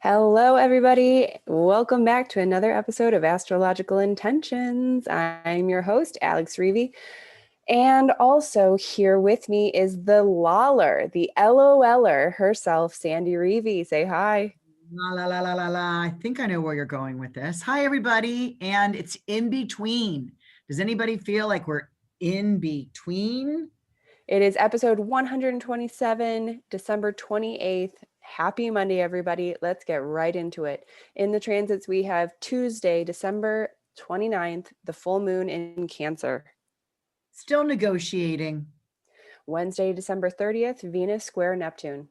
Hello, everybody. Welcome back to another episode of Astrological Intentions. I'm your host, Alex Reevy. And also here with me is the Lawler, the LOLer herself, Sandy Reevy. Say hi. La la la la la la. I think I know where you're going with this. Hi, everybody. And it's in between. Does anybody feel like we're in between? It is episode 127, December 28th. Happy Monday, everybody. Let's get right into it. In the transits, we have Tuesday, December 29th, the full moon in Cancer. Still negotiating. Wednesday, December 30th, Venus square Neptune.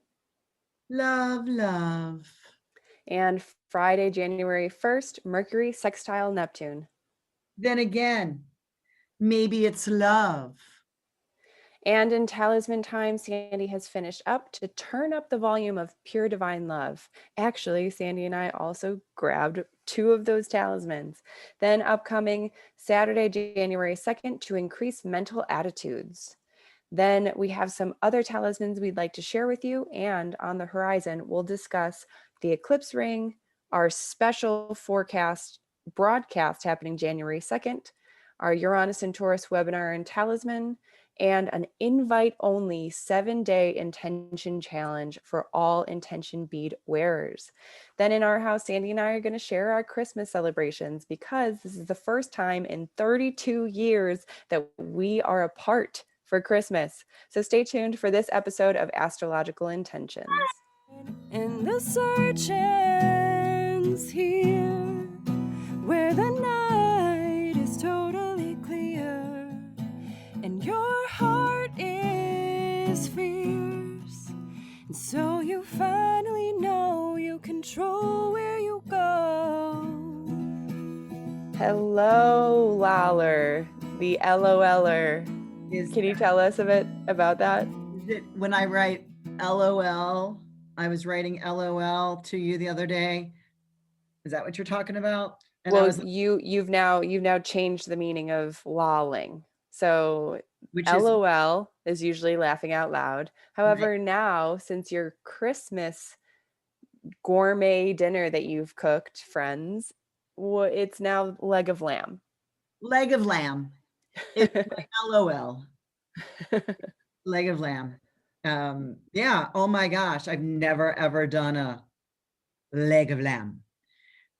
Love, love. And Friday, January 1st, Mercury sextile Neptune. Then again, maybe it's love. And in Talisman time, Sandy has finished up to turn up the volume of pure divine love. Actually, Sandy and I also grabbed two of those talismans. Then upcoming Saturday, January 2nd, to increase mental attitudes. Then we have some other talismans we'd like to share with you. And on the horizon, we'll discuss the eclipse ring, our special forecast broadcast happening January 2nd, our Uranus and Taurus webinar and talisman, and an invite-only 7-day intention challenge for all intention bead wearers. Then in our house, Sandy and I are going to share our Christmas celebrations because this is the first time in 32 years that we are apart for Christmas. So stay tuned for this episode of Astrological Intentions. And the search ends here, where the night is totally clear, and your heart is fierce, and so you finally know you control where you go. Hello, Lawler, the LOLer. Can you tell us a bit about that? When I write LOL, I was writing LOL to you the other day. Is that what you're talking about? And well, you've now changed the meaning of lolling. So LOL is usually laughing out loud. However, right now, since your Christmas gourmet dinner that you've cooked, friends, it's now leg of lamb. Leg of lamb. It's LOL. Leg of lamb. Yeah. Oh my gosh. I've never, ever done a leg of lamb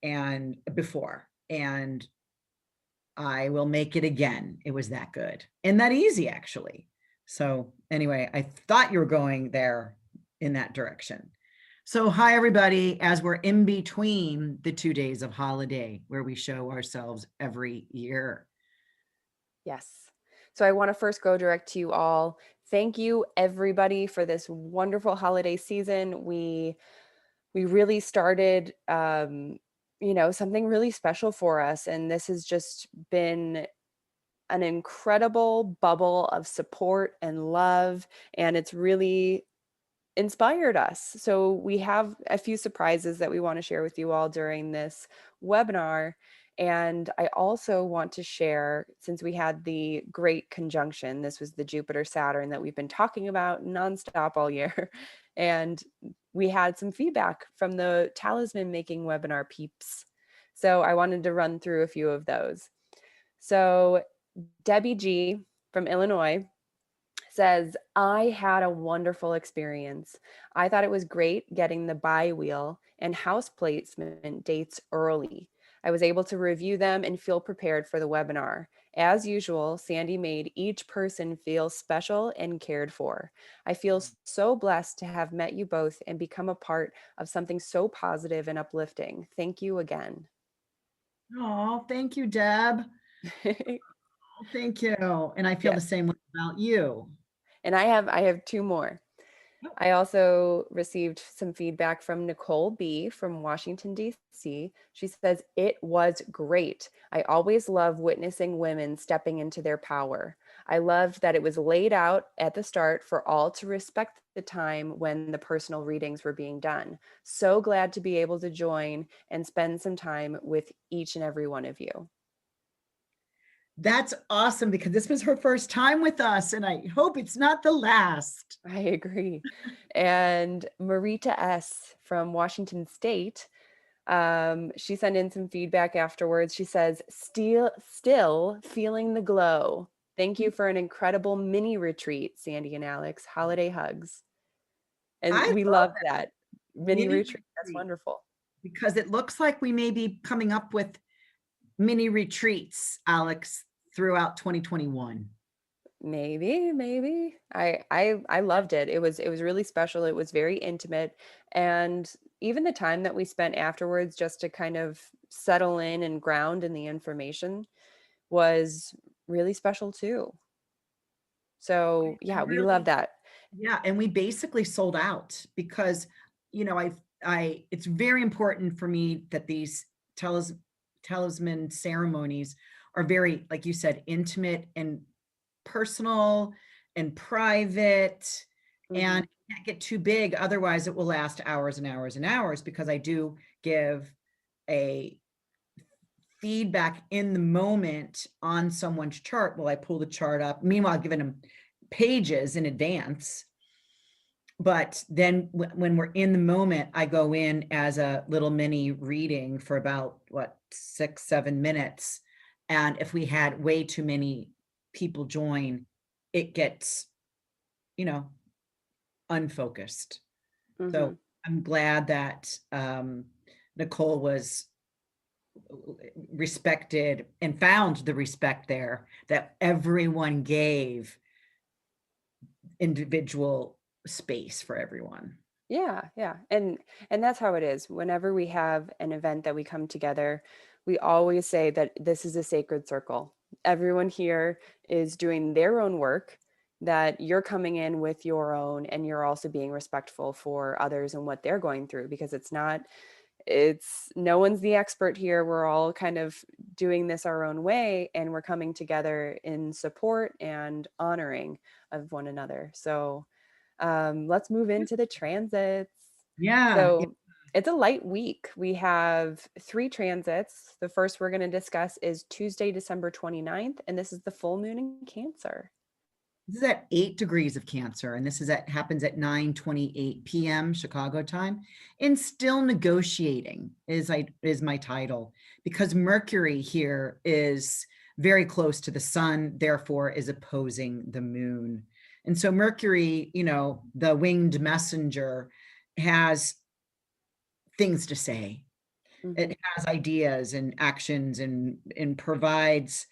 and before, and I will make it again. It was that good and that easy, actually. So anyway, I thought you were going there in that direction. So hi, everybody, as we're in between the 2 days of holiday where we show ourselves every year. Yes. So I want to first go direct to you all. Thank you, everybody, for this wonderful holiday season. We really started, something really special for us. And this has just been an incredible bubble of support and love. And it's really inspired us. So we have a few surprises that we want to share with you all during this webinar. And I also want to share, since we had the great conjunction, this was the Jupiter-Saturn that we've been talking about nonstop all year. And we had some feedback from the talisman making webinar peeps. So I wanted to run through a few of those. So Debbie G from Illinois says, I had a wonderful experience. I thought it was great getting the buy wheel and house placement dates early. I was able to review them and feel prepared for the webinar. As usual, Sandy made each person feel special and cared for. I feel so blessed to have met you both and become a part of something so positive and uplifting. Thank you again. Oh, thank you, Deb. Thank you. And I feel the same way about you. And I have two more. I also received some feedback from Nicole B. from Washington, D.C. She says, it was great. I always love witnessing women stepping into their power. I loved that it was laid out at the start for all to respect the time when the personal readings were being done. So glad to be able to join and spend some time with each and every one of you. That's awesome because this was her first time with us, and I hope it's not the last. I agree. And Marita S. from Washington State, she sent in some feedback afterwards. She says, still feeling the glow. Thank you for an incredible mini retreat, Sandy and Alex. Holiday hugs. And I we love love that mini mini retreat. That's retreat wonderful. because it looks like we may be coming up with mini retreats, Alex, throughout 2021. Maybe. I loved it. It was really special. It was very intimate. And even the time that we spent afterwards just to kind of settle in and ground in the information was really special too. So yeah, we love Really, that. yeah, and we basically sold out because, it's very important for me that these talis- talisman ceremonies are very, like you said, intimate and personal and private, and Hmm. it can't get too big. Otherwise, it will last hours and hours and hours because I do give a feedback in the moment on someone's chart. Well, I pull the chart up. Meanwhile, I've given them pages in advance. But then when we're in the moment, I go in as a little mini reading for about 6, 7 minutes. And if we had way too many people join, it gets, you know, unfocused. Hmm. So I'm glad that Nicole was respected and found the respect there that everyone gave individual space for everyone. Yeah. And that's how it is. Whenever we have an event that we come together, we always say that this is a sacred circle. Everyone here is doing their own work, that you're coming in with your own, and you're also being respectful for others and what they're going through, because it's no one's the expert here. We're all kind of doing this our own way, and we're coming together in support and honoring of one another. So let's move into the transits. Yeah. So it's a light week. We have 3 transits. The first we're going to discuss is Tuesday, December 29th, and this is the full moon in Cancer. This is at 8 degrees of Cancer, and this is happens at 9:28 p.m. Chicago time. And still negotiating is my title because Mercury here is very close to the sun, therefore is opposing the moon. And so Mercury, the winged messenger, has things to say. Hmm. It has ideas and actions and provides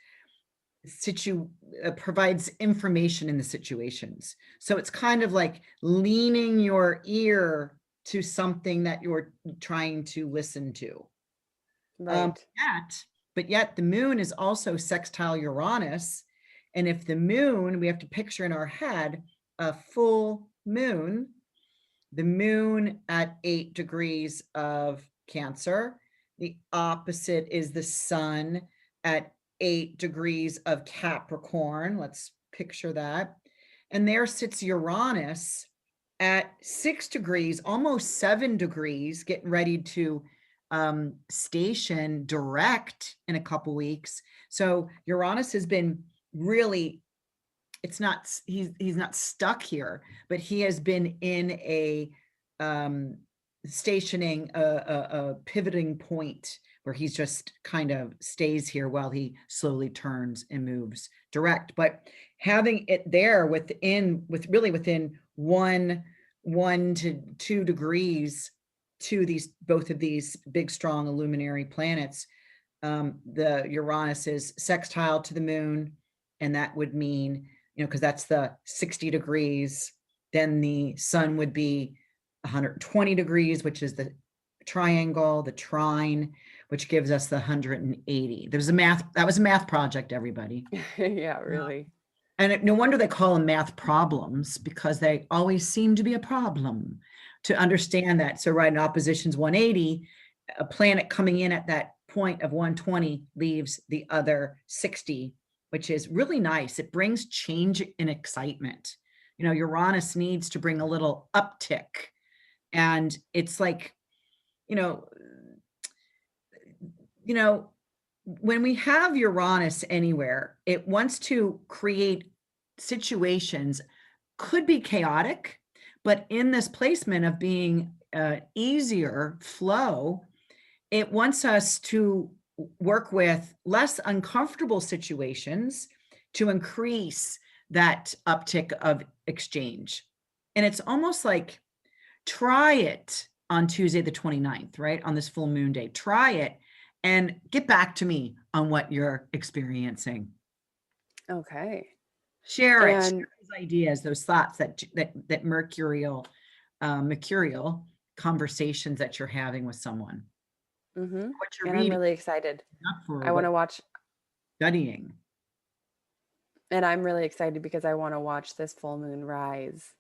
information in the situations. So it's kind of like leaning your ear to something that you're trying to listen to. Right. But yet the moon is also sextile Uranus. And if the moon, we have to picture in our head a full moon, the moon at 8 degrees of Cancer. The opposite is the sun at 8 degrees of Capricorn. Let's picture that. And there sits Uranus at 6 degrees, almost 7 degrees, getting ready to station direct in a couple weeks. So Uranus has been really, it's not, he's not stuck here, but he has been in a stationing, a pivoting point where he's just kind of stays here while he slowly turns and moves direct. But having it there within 1 to 2 degrees to both of these big strong illuminary planets, the Uranus is sextile to the moon, and that would mean, because that's the 60 degrees, then the sun would be 120 degrees, which is the triangle, the trine, which gives us the 180. That was a math project, everybody. Yeah, really. And no wonder they call them math problems, because they always seem to be a problem to understand that. So right in opposition's 180, a planet coming in at that point of 120 leaves the other 60, which is really nice. It brings change and excitement. Uranus needs to bring a little uptick. And it's like, you know, when we have Uranus anywhere, it wants to create situations, could be chaotic, but in this placement of being easier flow, it wants us to work with less uncomfortable situations to increase that uptick of exchange. And it's almost like, try it on Tuesday, the 29th, right? On this full moon day, try it and get back to me on what you're experiencing. Okay. Share it, share And those ideas, those thoughts, that mercurial conversations that you're having with someone, what you're and I'm reading really excited. up for, I want what to watch, studying. and I'm really excited because I want to watch this full moon rise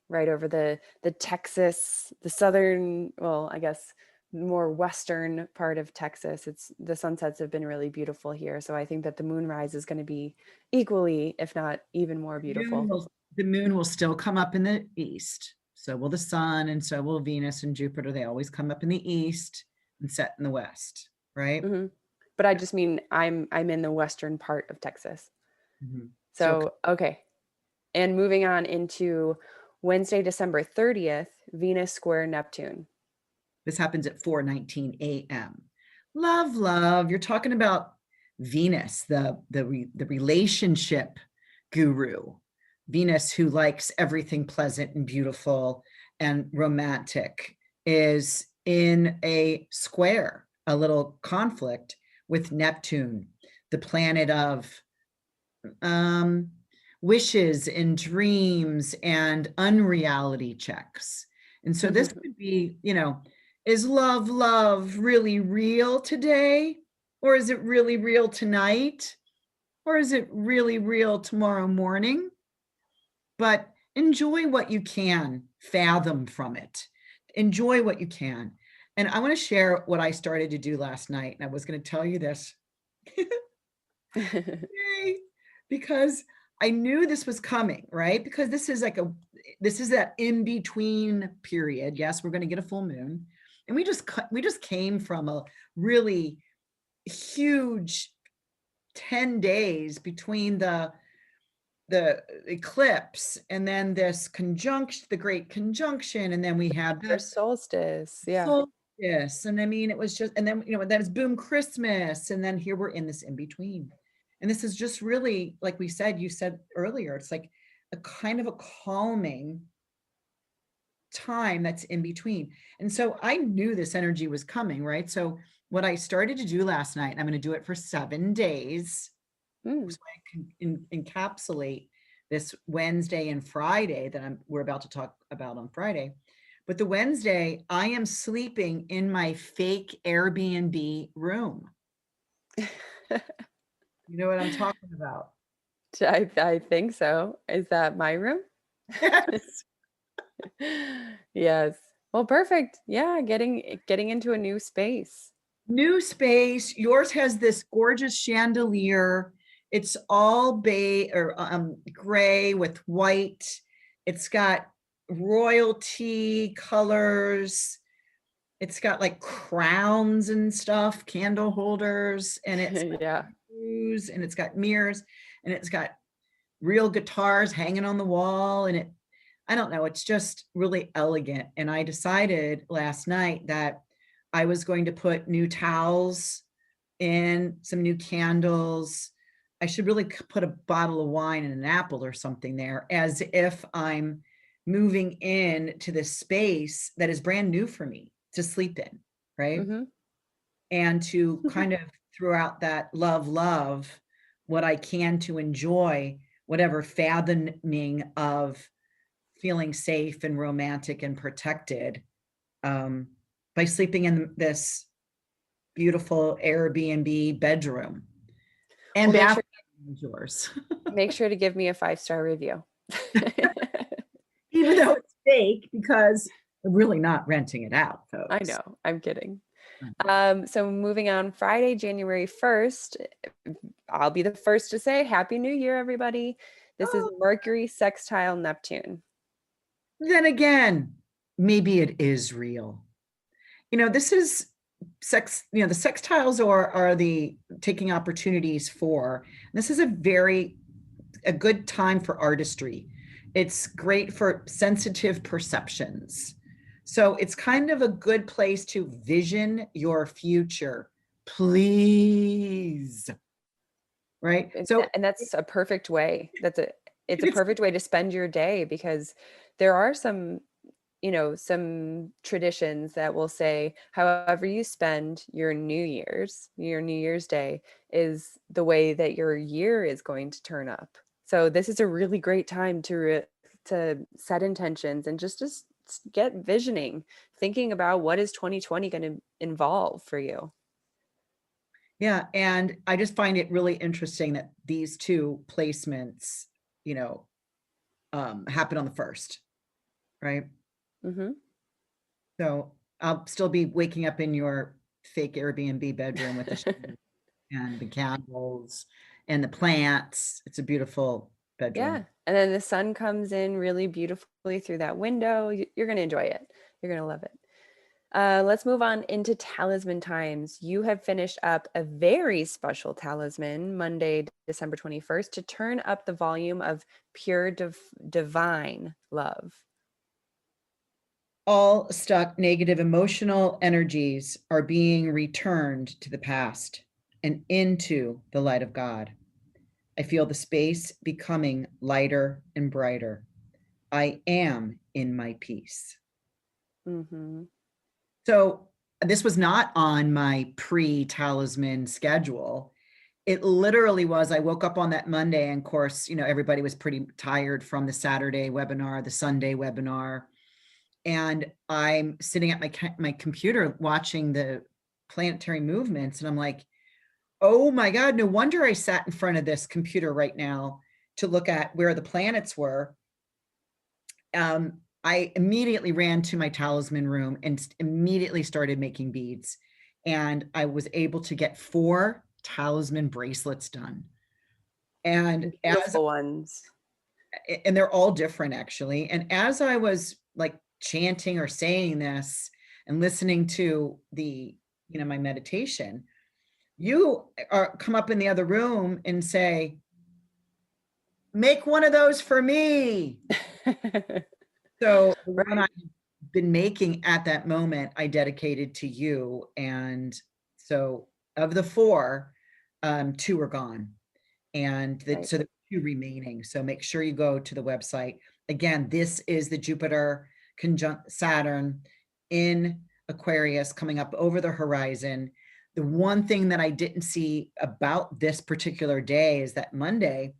right over the Texas, the southern, well, I guess more western part of Texas. It's the sunsets have been really beautiful here, so I think that the moonrise is going to be equally, if not even more beautiful. The moon will still come up in the east. So will the sun, and so will Venus and Jupiter. They always come up in the east and set in the west, right? But I just mean I'm in the western part of Texas. So So, okay. And moving on into Wednesday, December 30th, Venus square Neptune. this happens at 4:19 a.m. Love. You're talking about Venus, the relationship guru. Venus, who likes everything pleasant and beautiful and romantic, is in a square, a little conflict with Neptune, the planet of wishes and dreams and unreality checks. And so this could be, is love really real today? Or is it really real tonight? Or is it really real tomorrow morning? But enjoy what you can fathom from it. Enjoy what you can. And I want to share what I started to do last night. And I was going to tell you this. Because I knew this was coming, right? Because this is that in between period. Yes, we're going to get a full moon. And we just came from a really huge 10 days between the eclipse and then this conjunction, the great conjunction, and then we had the solstice. Yeah. solstice. And I mean, it was just, and then then it's boom Christmas, and then here we're in this in between. And this is just really, like you said earlier, it's like a kind of a calming time that's in between. And so I knew this energy was coming, right? So what I started to do last night, and I'm going to do it for 7 days, so I can encapsulate this Wednesday and Friday that we're about to talk about on Friday. But the Wednesday, I am sleeping in my fake Airbnb room. You know what I'm talking about? I think so. Is that my room? Yes. Yes. Well, perfect. Yeah, getting into a new space. New space. Yours has this gorgeous chandelier. It's all beige or gray with white. It's got royalty colors. It's got like crowns and stuff, candle holders, and it's yeah. and it's got mirrors, and it's got real guitars hanging on the wall, and I don't know, it's just really elegant. And I decided last night that I was going to put new towels in, some new candles. I should really put a bottle of wine and an apple or something there, as if I'm moving in to this space that is brand new for me to sleep in, right? And to kind of throughout that love what I can to enjoy whatever fathoming of feeling safe and romantic and protected by sleeping in this beautiful Airbnb bedroom. And well, bathroom is yours. Make sure to give me a 5-star review. Even though it's fake, because we're really not renting it out, folks. I know, I'm kidding. So moving on, Friday, January 1st, I'll be the first to say Happy New Year, everybody. This is Mercury sextile Neptune. Then again, maybe it is real. This is the sextiles are the taking opportunities for. This is a good time for artistry. It's great for sensitive perceptions. So it's kind of a good place to vision your future. Please. Right? So And that's a perfect way. It's a it's perfect way to spend your day, because there are some, some traditions that will say, however you spend your New Year's Day is the way that your year is going to turn up. So this is a really great time to set intentions and just get visioning, thinking about what is 2020 going to involve for you. Yeah, and I just find it really interesting that these two placements, happen on the 1st, right? Mm-hmm. So I'll still be waking up in your fake Airbnb bedroom with the sheet and the candles and the plants. It's a beautiful Yeah. bedroom. And then the sun comes in really beautifully through that window. You're going to enjoy it. You're going to love it. Let's move on into talisman times. You have finished up a very special talisman Monday, December 21st, to turn up the volume of pure divine love. All stuck negative emotional energies are being returned to the past and into the light of God. I feel the space becoming lighter and brighter. I am in my peace. Mm-hmm. So this was not on my pre-talisman schedule. It literally was. I woke up on that Monday, and of course, everybody was pretty tired from the Saturday webinar, the Sunday webinar. And I'm sitting at my computer watching the planetary movements, and I'm like, oh my God, no wonder I sat in front of this computer right now to look at where the planets were. I immediately ran to my talisman room and immediately started making beads. And I was able to get 4 talisman bracelets done. And Beautiful ones. and they're all different actually. And as I was like chanting or saying this and listening to the, my meditation, you come up in the other room and say, make one of those for me. So the one Right. I've been making at that moment, I dedicated to you. And so of the 4, 2 are gone. And Right. so there are 2 remaining. So make sure you go to the website. Again, this is the Jupiter conjunct Saturn in Aquarius coming up over the horizon. The one thing that I didn't see about this particular day is that Monday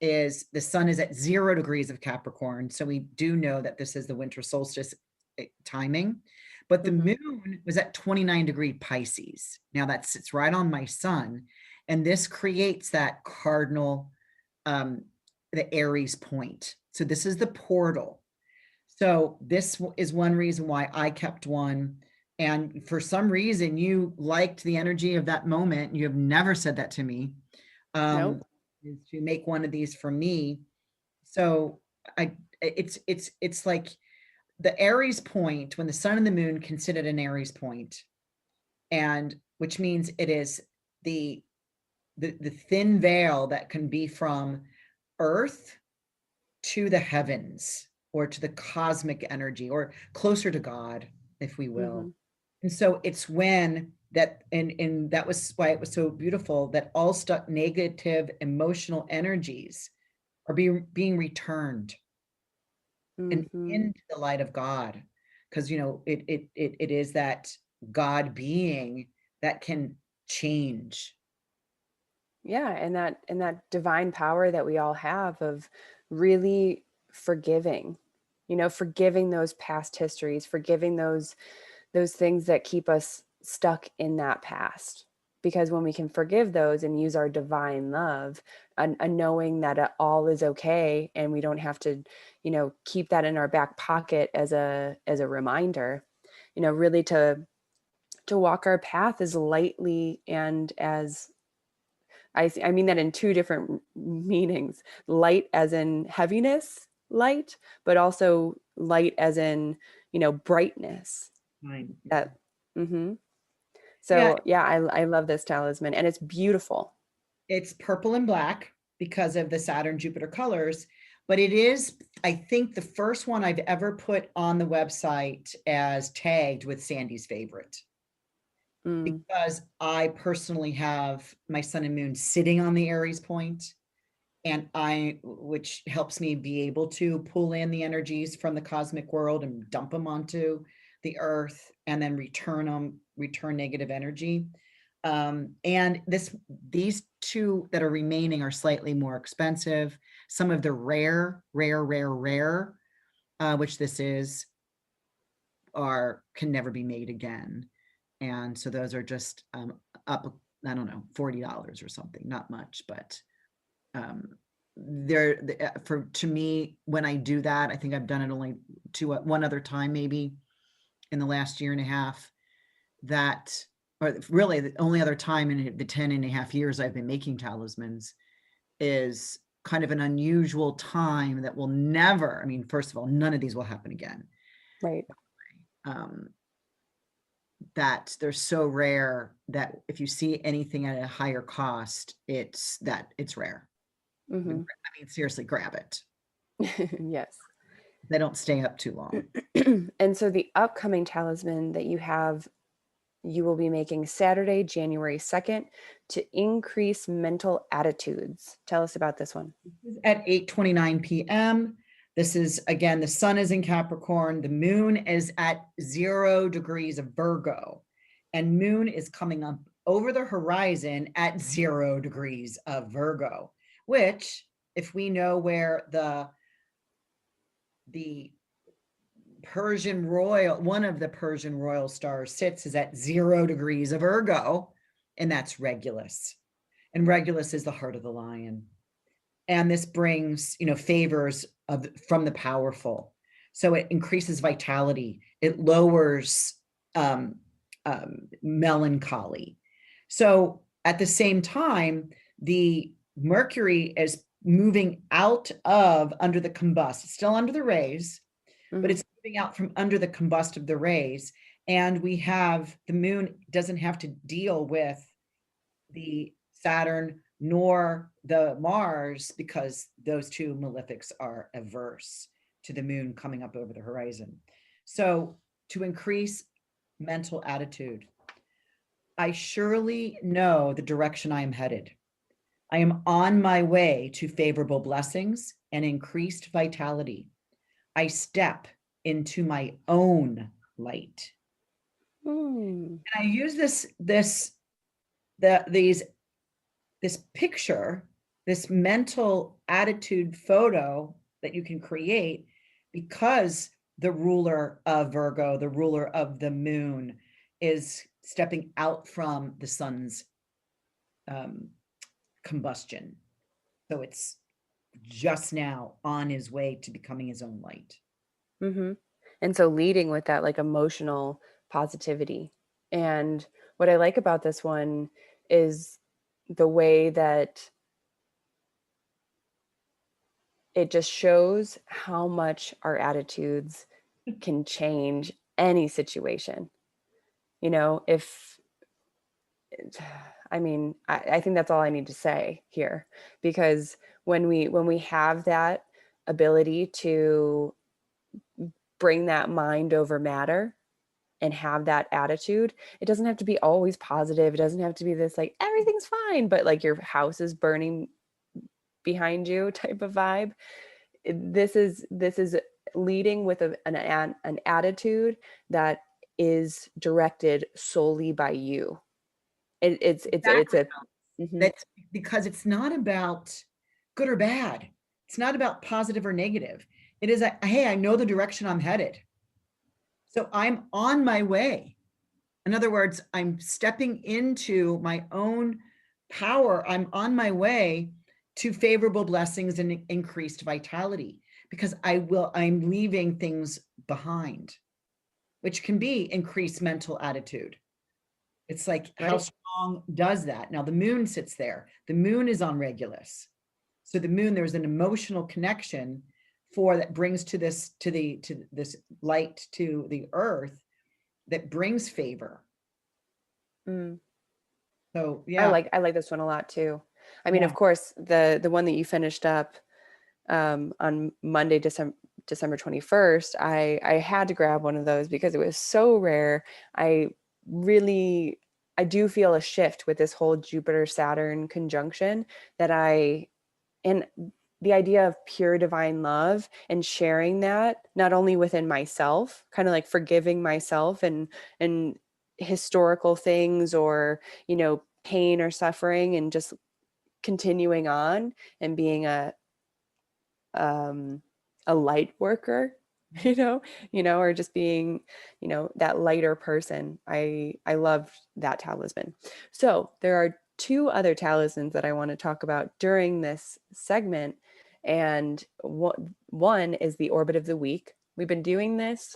is the sun is at 0 degrees of Capricorn. So we do know that this is the winter solstice timing, but the moon was at 29-degree Pisces. Now that sits right on my sun. And this creates that cardinal, the Aries point. So this is the portal. So this is one reason why I kept one. And for some reason, you liked the energy of that moment. You have never said that to me. Nope. Is to make one of these for me. So it's like the Aries point, when the sun and the moon considered an Aries point, and which means it is the thin veil that can be from earth to the heavens, or to the cosmic energy, or closer to God, if we will. And so it's when that, and that was why it was so beautiful, that all stuck negative emotional energies are being returned and into the light of God. Because it is that God being that can change. Yeah, and that divine power that we all have of really forgiving, forgiving those past histories, forgiving those things that keep us stuck in that past. Because when we can forgive those and use our divine love, a knowing that all is okay, and we don't have to, keep that in our back pocket as a reminder, really to walk our path as lightly and as I mean that in 2 different meanings. Light as in heaviness, light, but also light as in, brightness. Fine. That, mm-hmm. Yeah, So yeah, I love this talisman, and it's beautiful. it's purple and black because of the Saturn Jupiter colors, but it is, I think, the first one I've ever put on the website as tagged with Sandy's favorite, Mm, because I personally have my sun and moon sitting on the Aries point, and which helps me be able to pull in the energies from the cosmic world and dump them onto the earth, and then return negative energy. And these two that are remaining are slightly more expensive. Some of the rare, which this is, can never be made again. And so those are just up, I don't know, $40 or something, not much, but to me, when I do that, I think I've done it only one other time, maybe in the last year and a half, or really the only other time in the 10 and a half years I've been making talismans, is kind of an unusual time that will never, I mean, first of all, none of these will happen again. right. That they're so rare that if you see anything at a higher cost, it's rare. Mm-hmm. I mean, seriously, grab it. Yes. They don't stay up too long. And so the upcoming talisman that you will be making Saturday, January 2nd, to increase mental attitudes. Tell us about this one. At 8:29 p.m. This is, again, the sun is in Capricorn. The moon is at 0 degrees of Virgo, and moon is coming up over the horizon at 0 degrees of Virgo, which, if we know where the Persian royal, one of the Persian royal stars sits, is at 0 degrees of Virgo, and that's Regulus. And Regulus is the heart of the lion. And this brings, favors from the powerful. So it increases vitality. It lowers melancholy. So at the same time, the Mercury is moving out of under the combust. It's still under the rays, but it's moving out from under the combust of the rays. And we have the moon doesn't have to deal with the Saturn nor the Mars, because those two malefics are averse to the moon coming up over the horizon. So to increase mental attitude, I surely know the direction I am headed. I am on my way to favorable blessings and increased vitality. I step into my own light. And I use this picture, this mental attitude photo that you can create, because the ruler of Virgo, the ruler of the moon, is stepping out from the sun's combustion. So it's just now on his way to becoming his own light. Mm-hmm. And so leading with that like emotional positivity. And what I like about this one is the way that it just shows how much our attitudes can change any situation. If I think that's all I need to say here, because when we have that ability to bring that mind over matter and have that attitude, it doesn't have to be always positive. It doesn't have to be this like everything's fine, but like your house is burning behind you type of vibe. This is leading with an attitude that is directed solely by you. It's Exactly. a mm-hmm. That's because it's not about good or bad. It's not about positive or negative. It is hey, I know the direction I'm headed, so I'm on my way. In other words, I'm stepping into my own power. I'm on my way to favorable blessings and increased vitality, because I'm leaving things behind, which can be increased mental attitude. It's like, right. How strong does that? Now the moon sits there. The moon is on Regulus. So the moon, there's an emotional connection that brings to this light to the earth, that brings favor. Mm. So I yeah, like this one a lot too. I mean, of yeah. course, the one that you finished up on Monday, December 21st, I had to grab one of those because it was so rare. I really, I do feel a shift with this whole Jupiter Saturn conjunction that and the idea of pure divine love and sharing that not only within myself, kind of like forgiving myself and historical things or, pain or suffering, and just continuing on and being um, a light worker, or just being, that lighter person. I love that talisman. So there are two other talismans that I want to talk about during this segment. And one is the orbit of the week. We've been doing this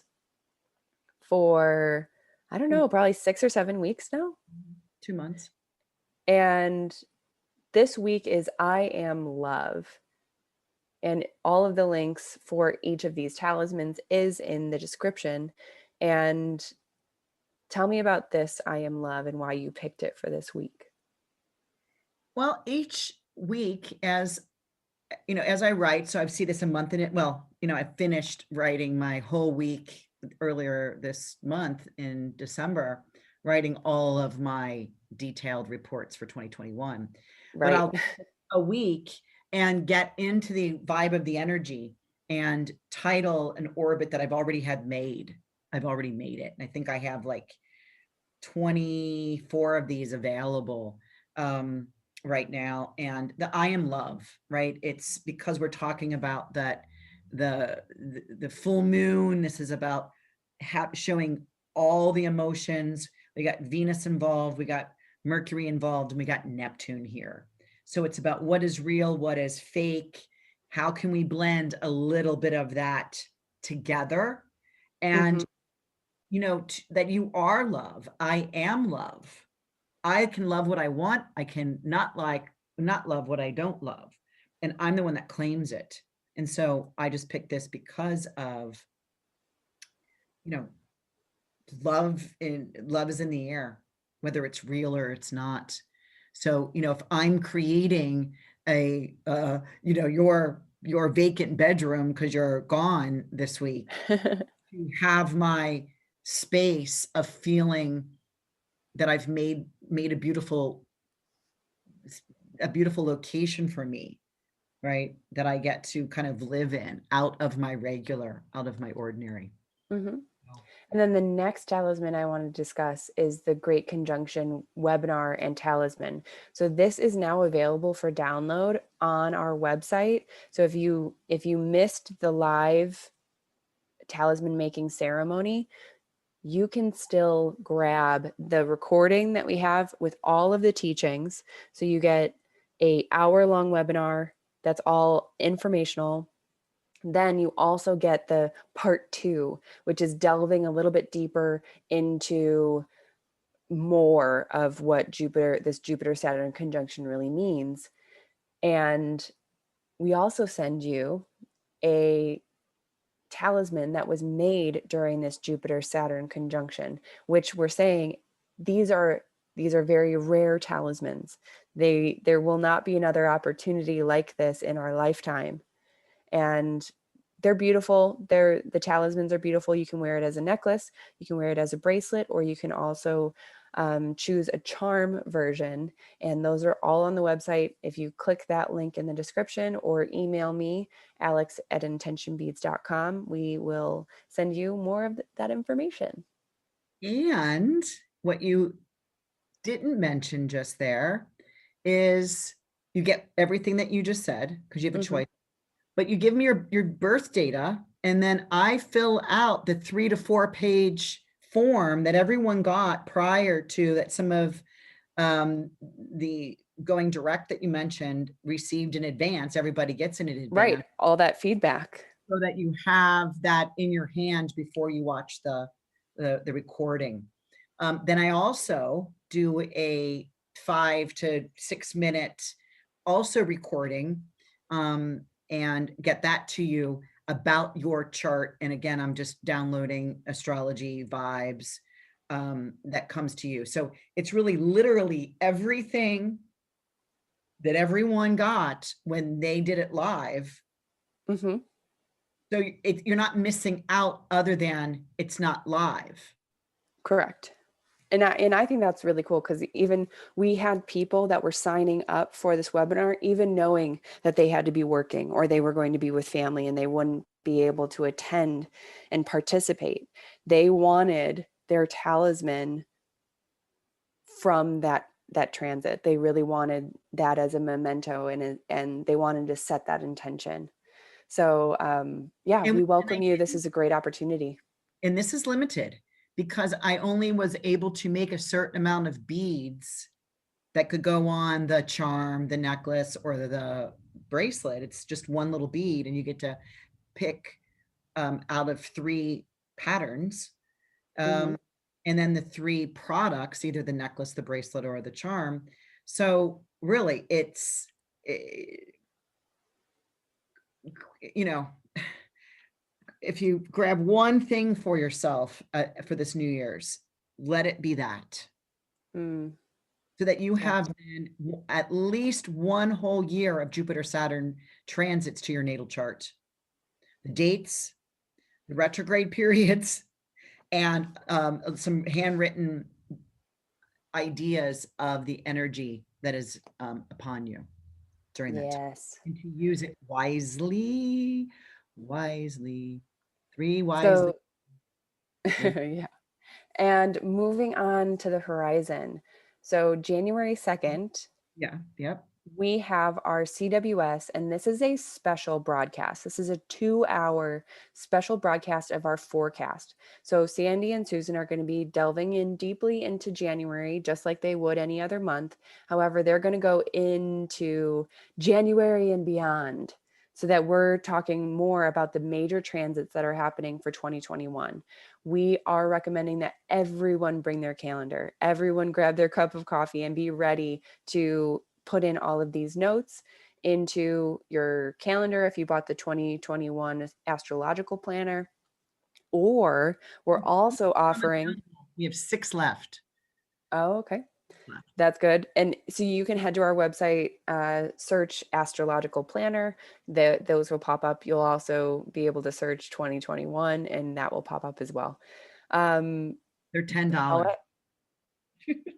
for, I don't know, probably 6 or 7 weeks now. 2 months. And this week is I am love. And all of the links for each of these talismans is in the description. And tell me about this I am love and why you picked it for this week. Well, each week, as as I write, so I see this a month in it. Well, I finished writing my whole week earlier this month in December, writing all of my detailed reports for 2021. But Right. I'll a week and get into the vibe of the energy and title an orbit that I've already had made. I've already made it. And I think I have like 24 of these available right now. And the I am love, right? It's because we're talking about that the full moon. This is about showing all the emotions. We got Venus involved, we got Mercury involved, and we got Neptune here. So it's about what is real, what is fake. How can we blend a little bit of that together? And Mm-hmm. that you are love. I am love. I can love what I want. I can not love what I don't love. And I'm the one that claims it. And so I just picked this because of, you know, love is in the air, whether it's real or it's not. So, if I'm creating your vacant bedroom because you're gone this week, to have my space of feeling that I've made a beautiful location for me, right? That I get to kind of live in out of my ordinary. Mm-hmm. And then the next talisman I want to discuss is the Great Conjunction webinar and talisman. So this is now available for download on our website. So if you missed the live talisman making ceremony, you can still grab the recording that we have with all of the teachings. So you get a hour-long webinar that's all informational. Then you also get the part 2, which is delving a little bit deeper into more of what this Jupiter Saturn conjunction really means. And we also send you a talisman that was made during this Jupiter Saturn conjunction, which we're saying these are very rare talismans. There will not be another opportunity like this in our lifetime. And they're beautiful. The talismans are beautiful. You can wear it as a necklace, you can wear it as a bracelet, or you can also choose a charm version. And those are all on the website. If you click that link in the description or email me, alex@intentionbeads.com, we will send you more of that information. And what you didn't mention just there is you get everything that you just said because you have a Mm-hmm. choice, but you give me your birth data, and then I fill out the 3 to 4 page form that everyone got prior to that. Some of the going direct that you mentioned received in advance. Everybody gets in advance. Right. All that feedback. So that you have that in your hand before you watch the recording. Then I also do a 5 to 6 minute also recording, and get that to you about your chart. And again, I'm just downloading astrology vibes, that comes to you. So it's really literally everything that everyone got when they did it live. Mm-hmm. So you're not missing out other than it's not live. Correct. And I think that's really cool, because even we had people that were signing up for this webinar, even knowing that they had to be working or they were going to be with family and they wouldn't be able to attend and participate. They wanted their talisman from that transit. They really wanted that as a memento, and they wanted to set that intention. So yeah, And, we and welcome you. This is a great opportunity. and this is limited because I only was able to make a certain amount of beads that could go on the charm, the necklace, or the bracelet. It's just one little bead, and you get to pick out of 3 patterns. Mm-hmm. And then the 3 products, either the necklace, the bracelet, or the charm. So really, it's, you know, if you grab one thing for yourself for this New Year's, let it be that. Mm. So that you Yeah. have at least one whole year of Jupiter Saturn transits to your natal chart. The dates, the retrograde periods, and some handwritten ideas of the energy that is upon you during that time. Yes. And to use it wisely, 3 wisely. So yeah. And moving on to the horizon. So January 2nd, Yeah, yep. we have our CWS, and this is a special broadcast. This is a 2-hour special broadcast of our forecast. So Sandy and Susan are going to be delving in deeply into January, just like they would any other month. However, they're going to go into January and beyond, so that we're talking more about the major transits that are happening for 2021. We are recommending that everyone bring their calendar, everyone grab their cup of coffee and be ready to put in all of these notes into your calendar if you bought the 2021 astrological planner. Or we're also offering, We have 6 left. oh, okay, that's good. And so you can head to our website, search astrological planner. Those will pop up. You'll also be able to search 2021, and that will pop up as well. They're $10. How,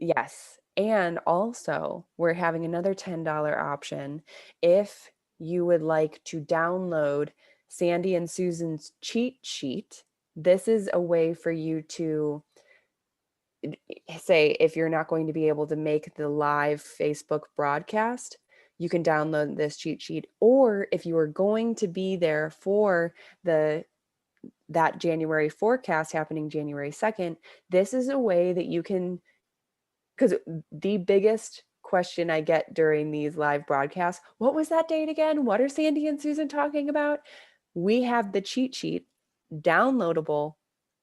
yes. And also, we're having another $10 option if you would like to download Sandy and Susan's cheat sheet. This is a way for you to say, if you're not going to be able to make the live Facebook broadcast, you can download this cheat sheet. Or if you are going to be there for that January forecast happening January 2nd, this is a way that you can, because the biggest question I get during these live broadcasts, what was that date again? What are Sandy and Susan talking about? We have the cheat sheet downloadable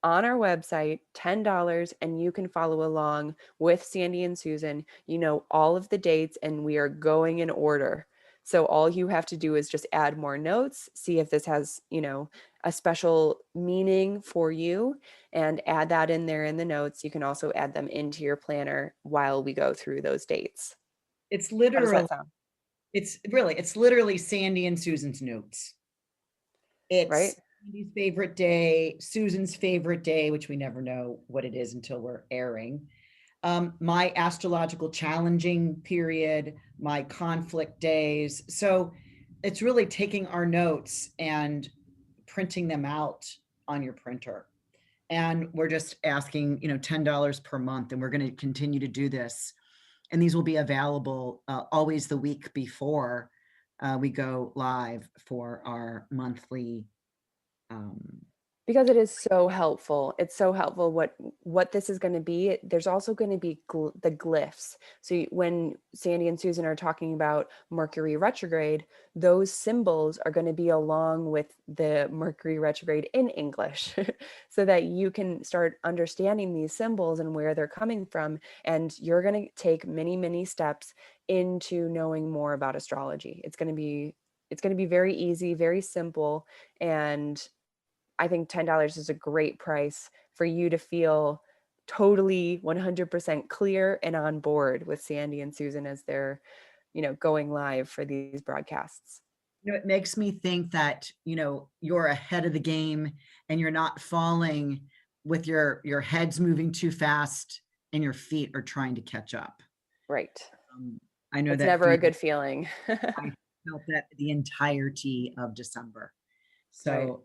on our website, $10, and you can follow along with Sandy and Susan. You know all of the dates, and we are going in order. So all you have to do is just add more notes, see if this has, a special meaning for you, and add that in there in the notes. You can also add them into your planner while we go through those dates. It's How does literally, that sound? it's literally Sandy and Susan's notes. Right? It's Sandy's favorite day, Susan's favorite day, which we never know what it is until we're airing. My astrological challenging period, my conflict days. So it's really taking our notes and printing them out on your printer. And we're just asking, $10 per month, and we're going to continue to do this. And these will be available always the week before we go live for our monthly. Because it is so helpful. It's so helpful what this is going to be. There's also going to be the glyphs. So when Sandy and Susan are talking about Mercury retrograde, those symbols are going to be along with the Mercury retrograde in English, so that you can start understanding these symbols and where they're coming from. And you're going to take many, many steps into knowing more about astrology. It's going to be very easy, very simple, and I think $10 is a great price for you to feel totally 100% clear and on board with Sandy and Susan as they're, going live for these broadcasts. It makes me think that, you're ahead of the game and you're not falling with your heads moving too fast and your feet are trying to catch up. Right. I know It's that never a good feeling. I felt that the entirety of December. So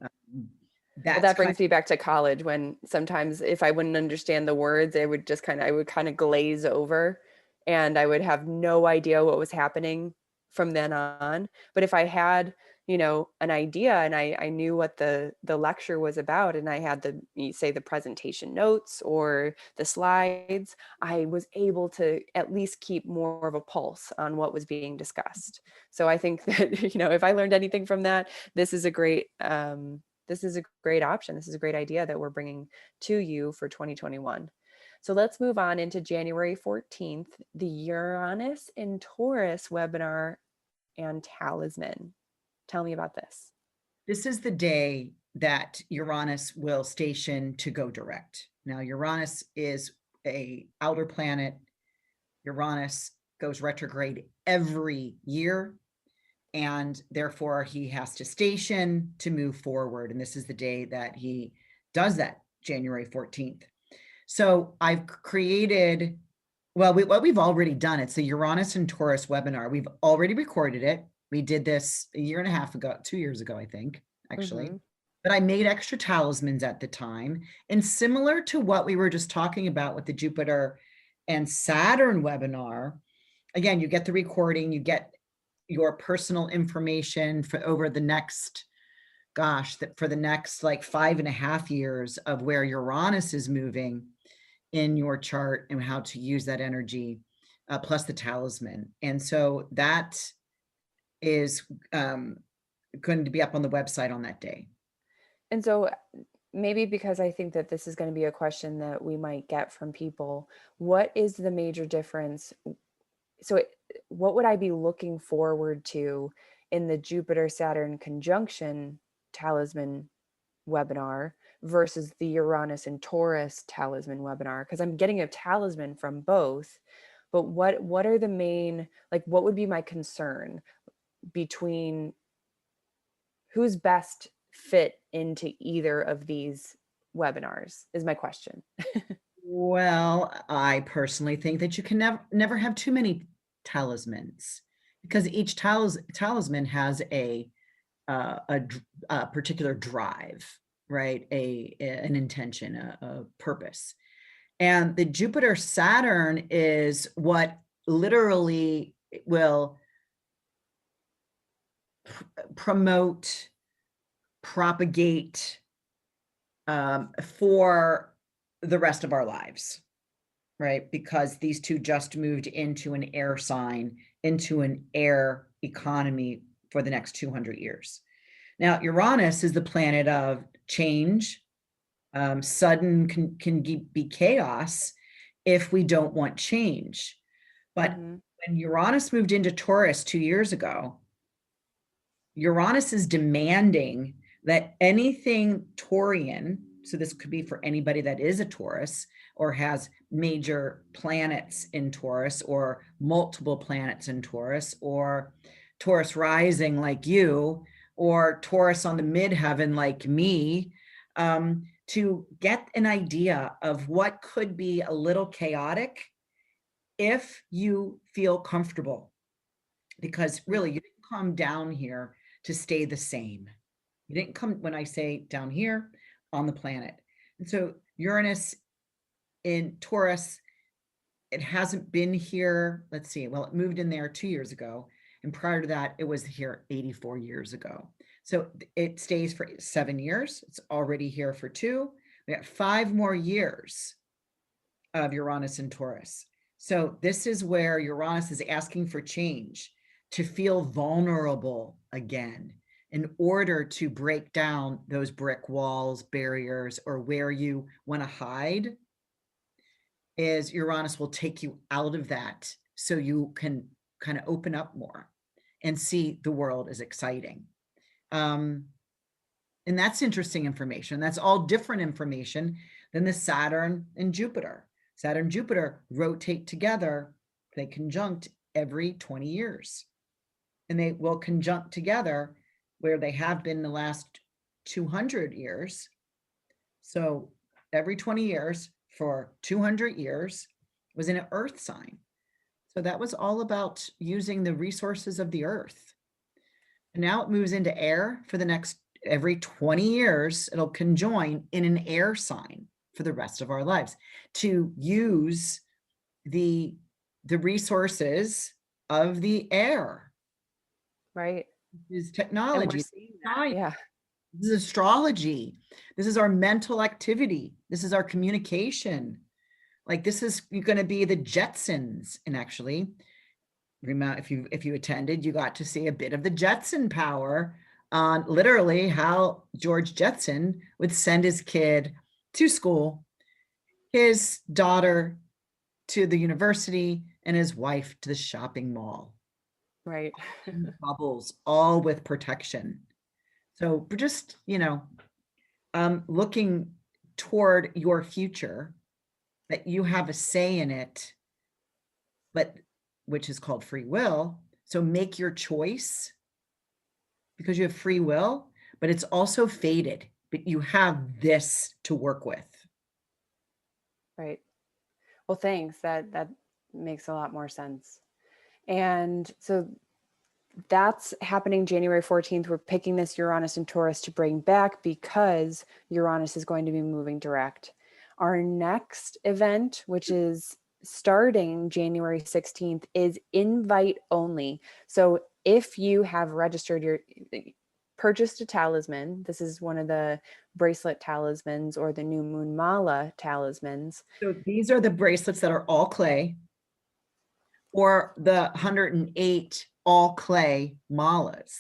Well, that brings me back to college, when sometimes if I wouldn't understand the words, I would kind of glaze over and I would have no idea what was happening from then on. But if I had, an idea and I knew what the lecture was about, and I had the presentation notes or the slides, I was able to at least keep more of a pulse on what was being discussed. So I think that, if I learned anything from that, this is a great option. This is a great idea that we're bringing to you for 2021. So let's move on into January 14th, the Uranus in Taurus webinar and Talisman. Tell me about this. This is the day that Uranus will station to go direct. Now, Uranus is a outer planet. Uranus goes retrograde every year, and therefore he has to station to move forward. And this is the day that he does that, January 14th. So I've created, what we've already done, it's the Uranus and Taurus webinar. We've already recorded it. We did this a year and a half ago, 2 years ago, I think, actually. Mm-hmm. But I made extra talismans at the time. And similar to what we were just talking about with the Jupiter and Saturn webinar, again, you get the recording, you get your personal information for over the next, for the next like 5.5 years of where Uranus is moving in your chart and how to use that energy, plus the talisman. And so that is going to be up on the website on that day. And so maybe because I think that this is going to be a question that we might get from people, what is the major difference? So what would I be looking forward to in the Jupiter-Saturn conjunction talisman webinar versus the Uranus and Taurus talisman webinar? Because I'm getting a talisman from both, but what are the main, like, what would be my concern between who's best fit into either of these webinars is my question. Well, I personally think that you can never have too many talismans, because each talisman has a particular drive, right? An intention, a purpose. And the Jupiter Saturn is what literally will promote, propagate for the rest of our lives, right? Because these two just moved into an air sign, into an air economy for the next 200 years. Now, Uranus is the planet of change. Sudden can be chaos if we don't want change. But when Uranus moved into Taurus 2 years ago, Uranus is demanding that anything Taurian, so this could be for anybody that is a Taurus or has major planets in Taurus or multiple planets in Taurus, or Taurus rising like you, or Taurus on the midheaven like me, to get an idea of what could be a little chaotic if you feel comfortable. Because really, you didn't come down here to stay the same. You didn't come, when I say down here, on the planet. And so Uranus in Taurus, it hasn't been here, let's see, well, it moved in there 2 years ago. And prior to that, it was here 84 years ago. So it stays for 7 years. It's already here for 2. We got 5 more years of Uranus in Taurus. So this is where Uranus is asking for change, to feel vulnerable again, in order to break down those brick walls, barriers, or where you want to hide. Is Uranus will take you out of that so you can kind of open up more and see the world as exciting. And that's interesting information. That's all different information Then the Saturn and Jupiter. Saturn and Jupiter rotate together. They conjunct every 20 years. And they will conjunct together where they have been the last 200 years. So every 20 years for 200 years was in an earth sign. So that was all about using the resources of the earth. And now it moves into air for the next, every 20 years, it'll conjoin in an air sign for the rest of our lives to use the resources of the air. Right. This is And technology. we're seeing that. Yeah. This is astrology. This is our mental activity. This is our communication. Like this is going to be the Jetsons. And actually, if you attended, you got to see a bit of the Jetson power on literally how George Jetson would send his kid to school, his daughter to the university, and his wife to the shopping mall. Right. Bubbles, all with protection. So we're just, looking toward your future, that you have a say in it, but which is called free will. So make your choice because you have free will, but it's also fated, but you have this to work with. Right. Well, thanks. That makes a lot more sense. And so that's happening January 14th. We're picking this Uranus and Taurus to bring back because Uranus is going to be moving direct. Our next event, which is starting January 16th, is invite only. So if you have purchased a talisman, this is one of the bracelet talismans or the new moon mala talismans. So these are the bracelets that are all clay, or the 108 all clay malas.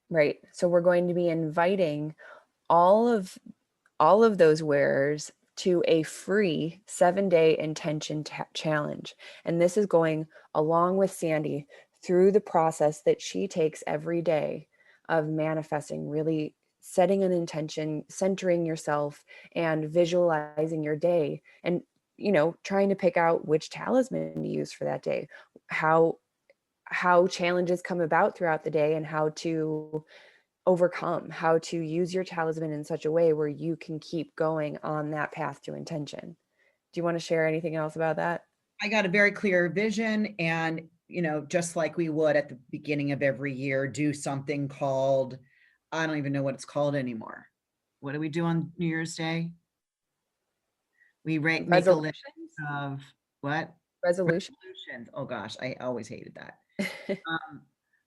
Right. So we're going to be inviting all of those wearers to a free 7-day intention challenge. And this is going along with Sandy through the process that she takes every day of manifesting, really setting an intention, centering yourself, and visualizing your day, and trying to pick out which talisman to use for that day, how challenges come about throughout the day, and how to overcome, how to use your talisman in such a way where you can keep going on that path to intention. Do you want to share anything else about that? I got a very clear vision, and just like we would at the beginning of every year, do something called, I don't even know what it's called anymore. What do we do on New Year's Day? We make a list of what? Resolutions. Oh gosh, I always hated that.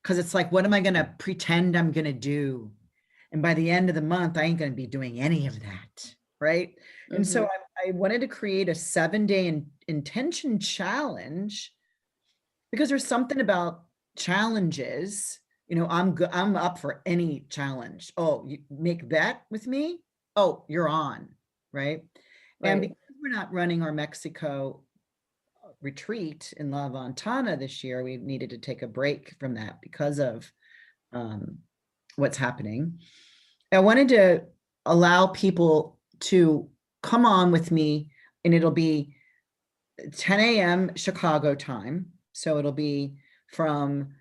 Because it's like, what am I going to pretend I'm going to do? And by the end of the month, I ain't going to be doing any of that. Right. Mm-hmm. And so I wanted to create a 7-day intention challenge, because there's something about challenges. I'm up for any challenge. Oh, you make that with me? Oh, you're on. Right. And because we're not running our Mexico retreat in La Ventana this year, we needed to take a break from that because of what's happening. I wanted to allow people to come on with me, and it'll be 10 a.m. Chicago time. So it'll be from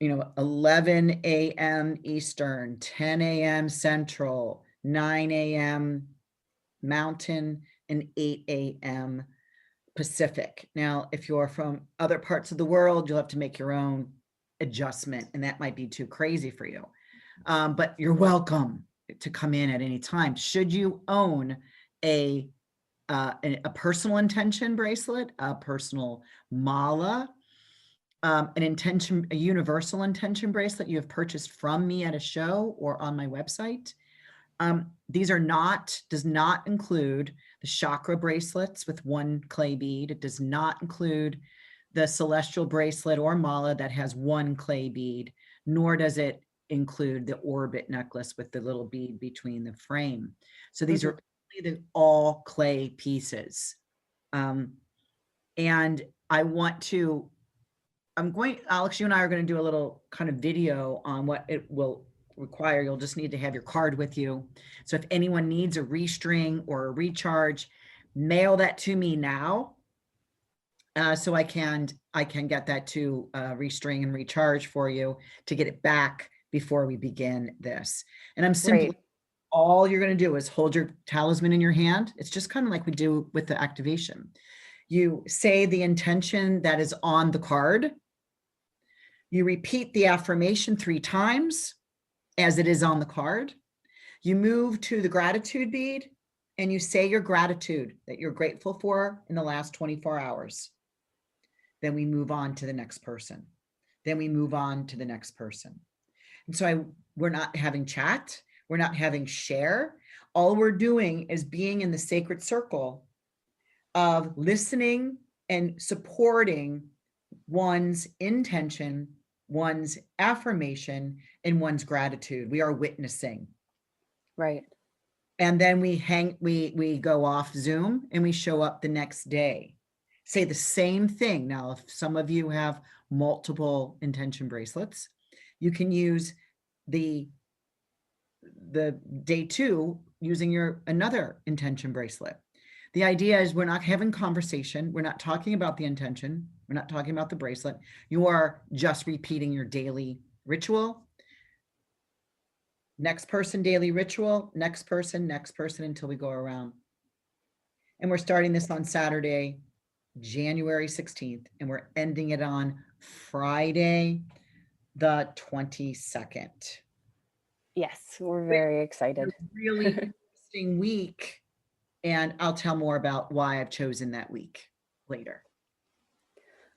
11 a.m. Eastern, 10 a.m. Central, 9 a.m. Mountain, and 8 a.m. Pacific. Now, if you're from other parts of the world, you'll have to make your own adjustment, and that might be too crazy for you. But you're welcome to come in at any time. Should you own a personal intention bracelet, a personal mala, a universal intention bracelet you have purchased from me at a show or on my website, these does not include the chakra bracelets with one clay bead. It does not include the celestial bracelet or mala that has one clay bead, nor does it include the orbit necklace with the little bead between the frame. So these are only the all clay pieces. And Alex, you and I are going to do a little kind of video on what it will require, you'll just need to have your card with you. So if anyone needs a restring or a recharge, mail that to me now. So I can get that to restring and recharge for you to get it back before we begin this. And I'm simply, all you're going to do is hold your talisman in your hand. It's just kind of like we do with the activation. You say the intention that is on the card. You repeat the affirmation 3 times as it is on the card. You move to the gratitude bead and you say your gratitude that you're grateful for in the last 24 hours. Then we move on to the next person. Then we move on to the next person. And so we're not having chat. We're not having share. All we're doing is being in the sacred circle of listening and supporting one's intention, one's affirmation, and one's gratitude. We are witnessing. Right. And then we go off Zoom and we show up the next day. Say the same thing. Now, if some of you have multiple intention bracelets, you can use the day 2 using another intention bracelet. The idea is we're not having conversation. We're not talking about the intention. We're not talking about the bracelet. You are just repeating your daily ritual. Next person, daily ritual, next person, until we go around. And we're starting this on Saturday, January 16th, and we're ending it on Friday, the 22nd. Yes, we're very excited. Really interesting week. And I'll tell more about why I've chosen that week later.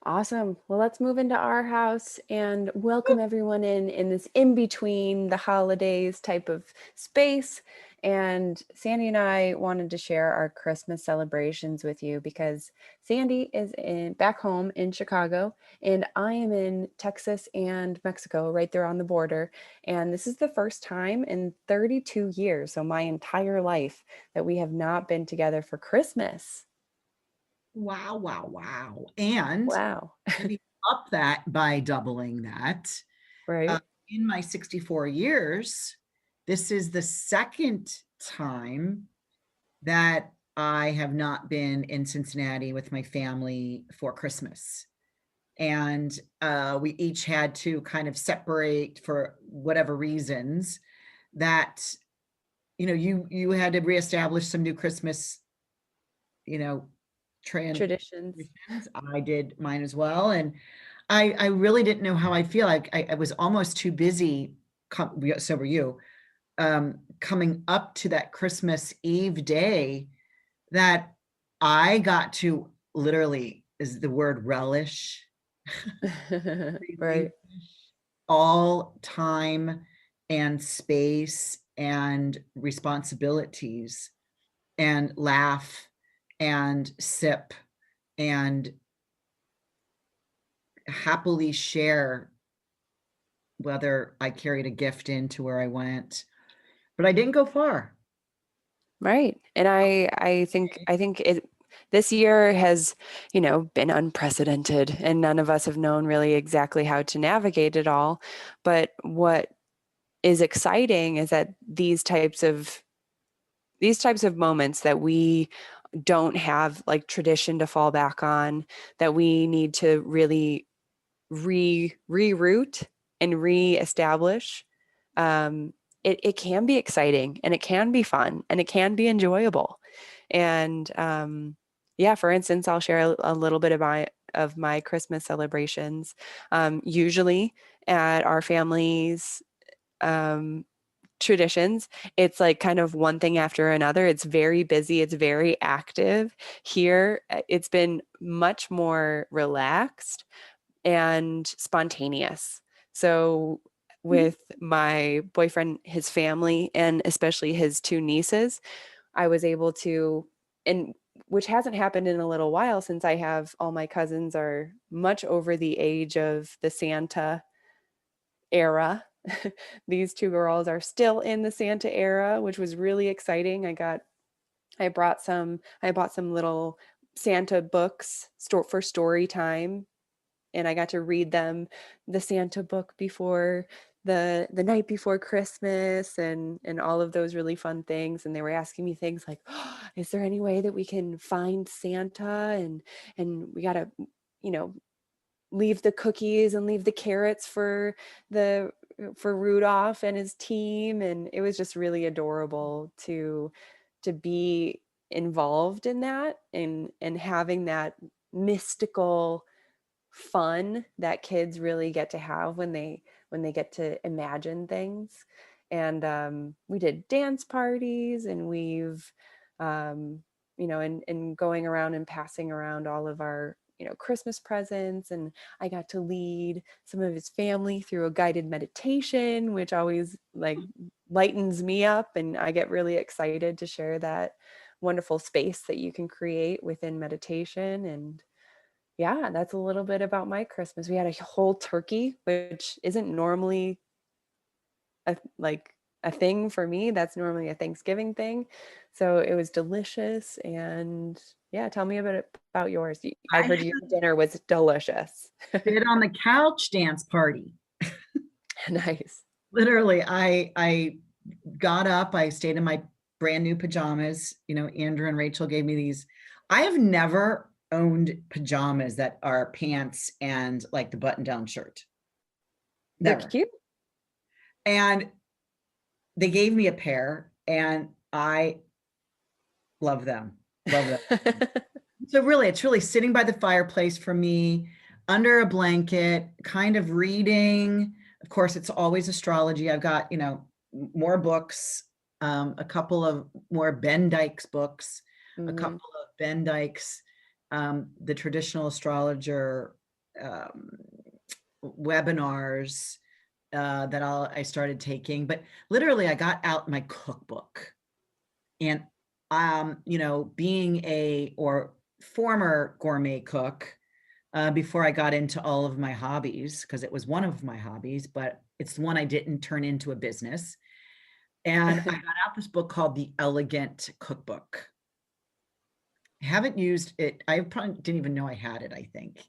Awesome. Well, let's move into our house and welcome everyone in this in between the holidays type of space. And Sandy and I wanted to share our Christmas celebrations with you because Sandy is back home in Chicago and I am in Texas and Mexico, right there on the border. And this is the first time in 32 years, so my entire life, that we have not been together for Christmas. Wow, wow, wow. And wow. maybe up that by doubling that. Right. In my 64 years, this is the second time that I have not been in Cincinnati with my family for Christmas. And we each had to kind of separate for whatever reasons that, you had to reestablish some new Christmas, traditions. I did mine as well. And I really didn't know how I feel. I was almost too busy. So were you, coming up to that Christmas Eve day that I got to literally, is the word relish. Right. All time and space and responsibilities and laugh and sip and happily share whether I carried a gift into where I went, but I didn't go far. Right. And I think this year has, been unprecedented and none of us have known really exactly how to navigate it all. But what is exciting is that these types of moments that we don't have like tradition to fall back on, that we need to really reroute and reestablish, it can be exciting and it can be fun and it can be enjoyable. And for instance, I'll share a little bit of my Christmas celebrations. Usually at our family's traditions, it's like kind of one thing after another. It's very busy. It's very active. Here, it's been much more relaxed and spontaneous. So with my boyfriend, his family, and especially his 2 nieces, I was able to, and which hasn't happened in a little while since I have all my cousins are much over the age of the Santa era. These 2 girls are still in the Santa era, which was really exciting. I bought some little Santa books for story time, and I got to read them the Santa book before the night before Christmas and all of those really fun things. And they were asking me things like, oh, is there any way that we can find Santa? And we gotta, you know, leave the cookies and leave the carrots the for Rudolph and his team. And it was just really adorable to be involved in that and having that mystical fun that kids really get to have when they get to imagine things. And we did dance parties, and we've you know, and going around and passing around all of our, you know, Christmas presents. And I got to lead some of his family through a guided meditation, which always like lightens me up, and I get really excited to share that wonderful space that you can create within meditation. And yeah, that's a little bit about my Christmas. We had a whole turkey, which isn't normally like a thing for me. That's normally a Thanksgiving thing. So it was delicious. And yeah, tell me about yours. I I heard your dinner was delicious. did on the couch dance party. Nice. Literally, I got up, I stayed in my brand new pajamas. You know, Andrew and Rachel gave me these. I have never owned pajamas that are pants and like the button-down shirt. They're Never. cute. And they gave me a pair and I love them. Love them. So really, it's really sitting by the fireplace for me, under a blanket, kind of reading. Of course, it's always astrology. I've got, you know, more books, a couple of more Ben Dykes books, a couple of Ben Dykes, the traditional astrologer webinars that I started taking. But literally, I got out my cookbook, and you know, being a or former gourmet cook before I got into all of my hobbies, because it was one of my hobbies, but it's the one I didn't turn into a business. And I got out this book called The Elegant Cookbook. I haven't used it. I probably didn't even know I had it, I think,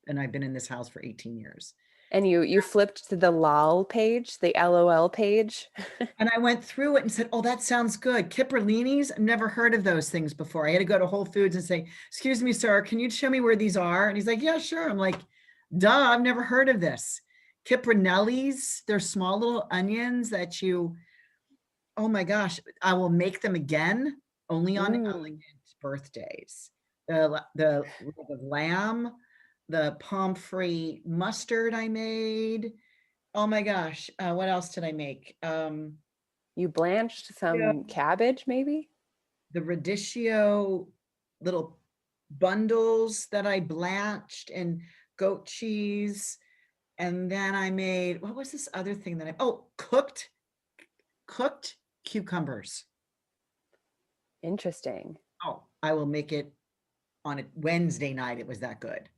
and I've been in this house for 18 years. And you flipped to the lol page, the LOL page. And I went through it and said, oh, that sounds good. Kipperlinis, I've never heard of those things before. I had to go to Whole Foods and say, excuse me, sir, can you show me where these are? And he's like, yeah, sure. I'm like, duh, I've never heard of this. Kiprinellis, they're small little onions that you, oh my gosh, I will make them again, only on elegant birthdays. The leg of lamb, the pommes mustard I made. Oh my gosh, what else did I make? You blanched Yeah, some cabbage, maybe? the radicchio little bundles that I blanched, and goat cheese. And then I made, what was this other thing that cooked cucumbers. Interesting. Oh, I will make it on a Wednesday night. It was that good.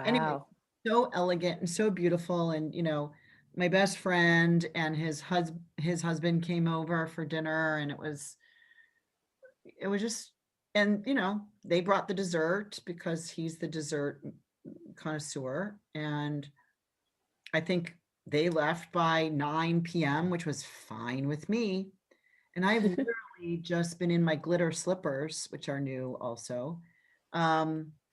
Anyway, Wow. so elegant and so beautiful. And, you know, my best friend and his husband came over for dinner, and it was just, and, you know, they brought the dessert because he's the dessert connoisseur. And I think they left by 9 p.m., which was fine with me. And I've literally just been in my glitter slippers, which are new also.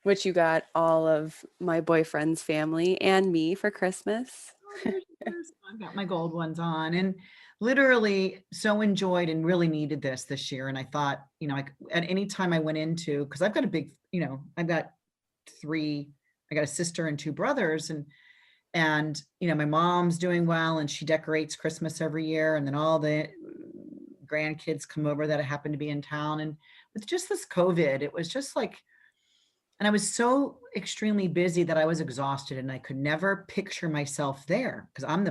Which you got all of my boyfriend's family and me for Christmas. I've got my gold ones on, and literally so enjoyed and really needed this year. And I thought, you know, at any time I went into, because I've got a big, you know, I got a sister and 2 brothers, and you know, my mom's doing well, and she decorates Christmas every year, and then all the grandkids come over that happen to be in town. And with just this COVID, it was just like, and I was so extremely busy that I was exhausted, and I could never picture myself there, because I'm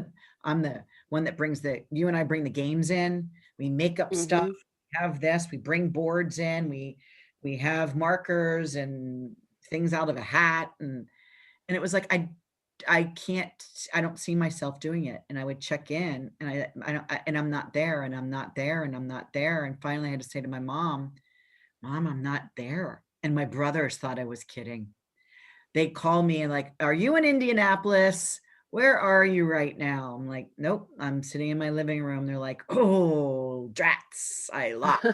the one that brings you and I bring the games in, we make up stuff, have this, we bring boards in, we have markers and things out of a hat, and it was like, I don't see myself doing it. And I would check in, and and I'm not there, and I'm not there, and I'm not there. And finally I had to say to my mom, I'm not there. And my brothers thought I was kidding. They called me and like, are you in Indianapolis? where are you right now? I'm like, nope, I'm sitting in my living room. They're like, oh, drats, I lost.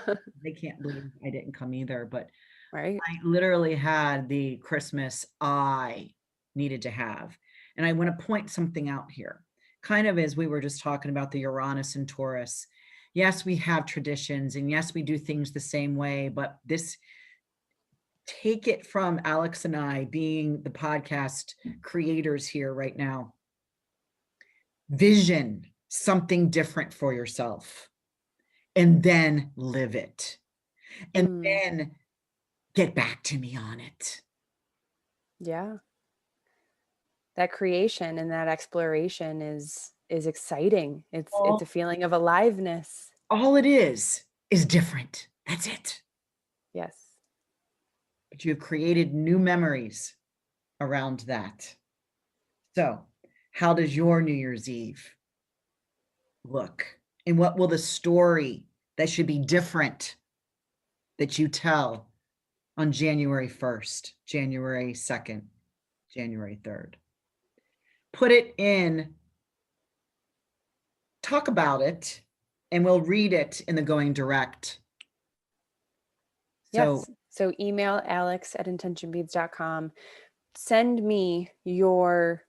They can't believe I didn't come either. But Right. I literally had the Christmas I needed to have. And I want to point something out here, kind of as we were just talking about the Uranus and Taurus. Yes, we have traditions, and yes, we do things the same way, but this, take it from Alex and I being the podcast creators here right now. Vision something different for yourself and then live it. And then get back to me on it. Yeah. That creation and that exploration is exciting. It's a feeling of aliveness. All it is different. That's it. Yes. But you've created new memories around that. So, how does your New Year's Eve look? And what will the story that should be different that you tell on January 1st, January 2nd, January 3rd? Put it in, talk about it, and we'll read it in the Going Direct. Yes. So email alex@intentionbeads.com. Send me your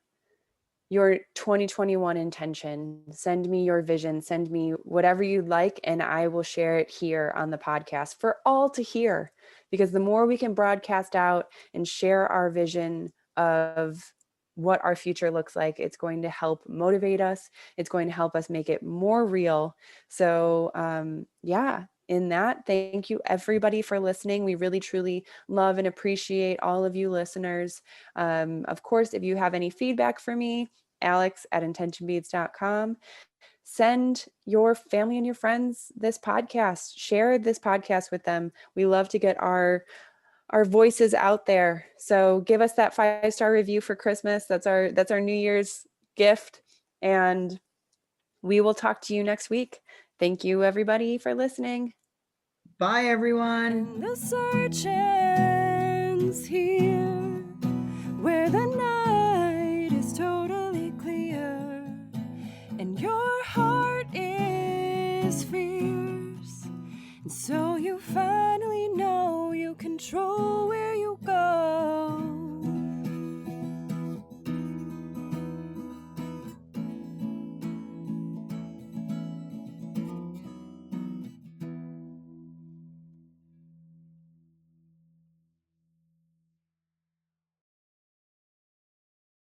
2021 intention. Send me your vision. Send me whatever you'd like, and I will share it here on the podcast for all to hear. Because the more we can broadcast out and share our vision of what our future looks like, it's going to help motivate us. It's going to help us make it more real. So, yeah. In that, thank you everybody for listening. We really, truly love and appreciate all of you listeners. Of course, if you have any feedback for me, alex@intentionbeads.com. Send your family and your friends this podcast. Share this podcast with them. We love to get our voices out there. So give us that 5-star review for Christmas. That's our New Year's gift. And we will talk to you next week. Thank you everybody for listening. Bye everyone. And the search ends here, where the night is totally clear, and your heart is fierce, and so you finally know you control